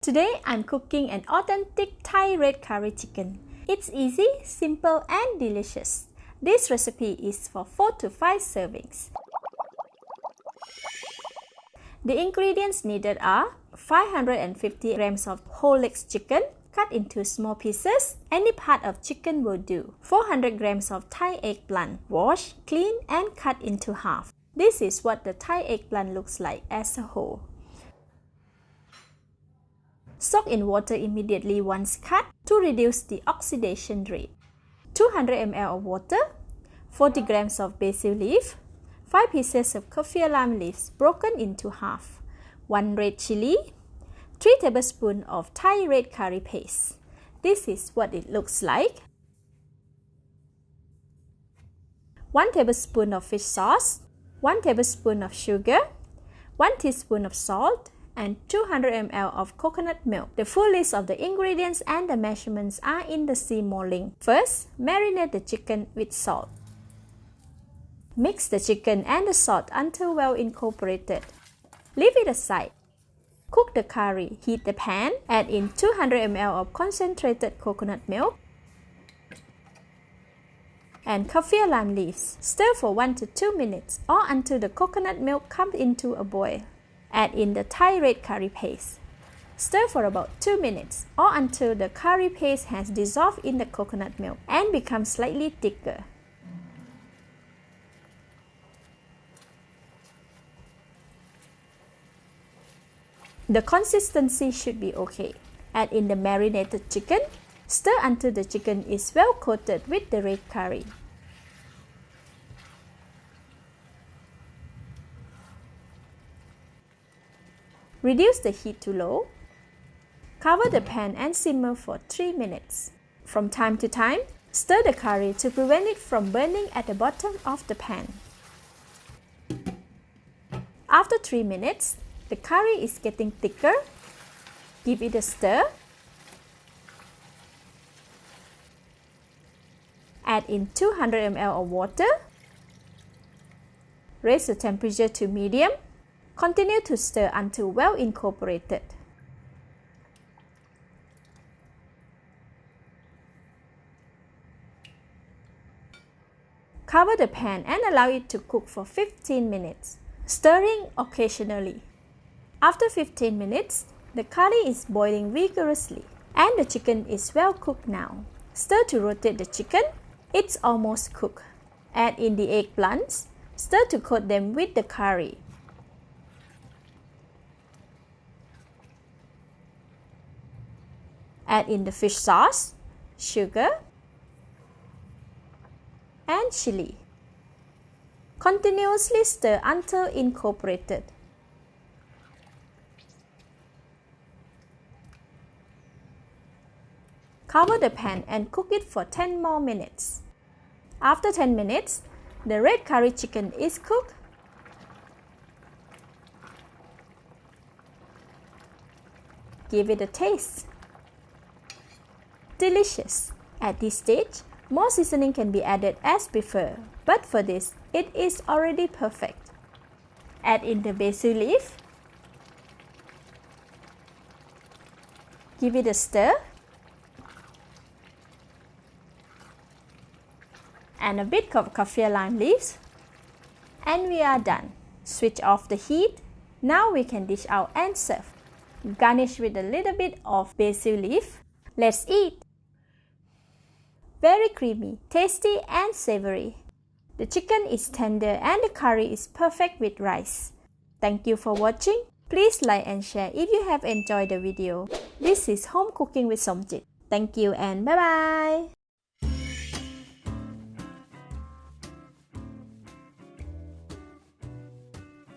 Today I'm cooking an authentic Thai red curry chicken. It's easy, simple and delicious. This recipe is for 4 to 5 servings. The ingredients needed are 550 grams of whole legs chicken cut into small pieces. Any part of chicken will do. 400 grams of Thai eggplant, washed, cleaned and cut into half. This is what the Thai eggplant looks like as a whole. Soak in water immediately once cut to reduce the oxidation rate. 200 ml of water, 40 grams of basil leaf, 5 pieces of kaffir lime leaves broken into half, 1 red chili, 3 tablespoons of Thai red curry paste. This is what it looks like. 1 tablespoon of fish sauce, 1 tablespoon of sugar, 1 teaspoon of salt, and 200 ml of coconut milk. The full list of the ingredients and the measurements are in the See More link. First, marinate the chicken with salt. Mix the chicken and the salt until well incorporated. Leave it aside. Cook the curry. Heat the pan. Add in 200 ml of concentrated coconut milk and kaffir lime leaves. Stir for 1 to 2 minutes or until the coconut milk comes into a boil. Add in the Thai red curry paste. Stir for about 2 minutes or until the curry paste has dissolved in the coconut milk and becomes slightly thicker. The consistency should be okay. Add in the marinated chicken. Stir until the chicken is well coated with the red curry. Reduce the heat to low. Cover the pan and simmer for 3 minutes. From time to time, stir the curry to prevent it from burning at the bottom of the pan. After 3 minutes, the curry is getting thicker. Give it a stir. Add in 200 ml of water. Raise the temperature to medium. Continue to stir until well incorporated. Cover the pan and allow it to cook for 15 minutes, stirring occasionally. After 15 minutes, the curry is boiling vigorously and the chicken is well cooked now. Stir to rotate the chicken. It's almost cooked. Add in the eggplants. Stir to coat them with the curry. Add in the fish sauce, sugar, and chili. Continuously stir until incorporated. Cover the pan and cook it for 10 more minutes. After 10 minutes, the red curry chicken is cooked. Give it a taste. Delicious! At this stage, more seasoning can be added as preferred, but for this, it is already perfect. Add in the basil leaf. Give it a stir. And a bit of kaffir lime leaves. And we are done. Switch off the heat. Now we can dish out and serve. Garnish with a little bit of basil leaf. Let's eat! Very creamy, tasty and savory. The chicken is tender and the curry is perfect with rice. Thank you for watching. Please like and share if you have enjoyed the video. This is Home Cooking with Somjit. Thank you and bye bye!